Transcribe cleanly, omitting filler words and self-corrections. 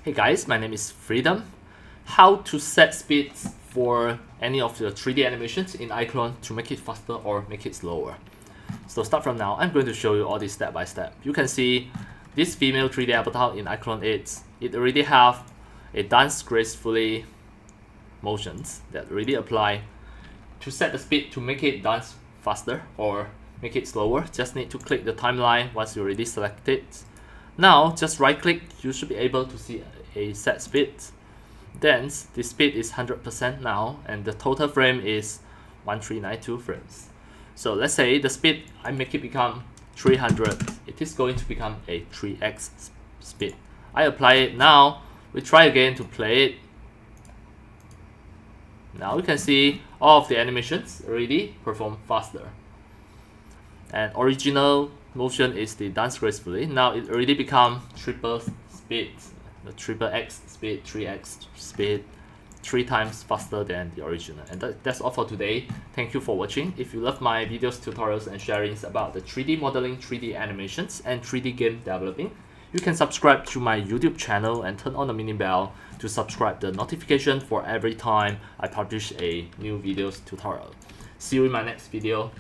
Hey guys, my name is Freedom. How to set speeds for any of the 3D animations in iClone to make it faster or make it slower. So start from now, I'm going to show you all this step by step. You can see this female 3D avatar in iClone 8, it already have a dance gracefully motions that already apply. To set the speed to make it dance faster or make it slower, just need to click the timeline once you already select it. Now just right click, you should be able to see a set speed. Then the speed is 100% now and the total frame is 1392 frames. So let's say the speed, I make it become 300, it is going to become a 3x speed. I apply it now, we try again to play it. Now you can see all of the animations already perform faster. And original motion is the dance gracefully. Now it already become triple speed, the triple X speed, 3x speed, 3 times faster than the original. And that's all for today. Thank you for watching. If you love my videos, tutorials, and sharings about the 3D modeling, 3D animations, and 3D game developing, you can subscribe to my YouTube channel and turn on the mini bell to subscribe the notification for every time I publish a new videos tutorial. See you in my next video.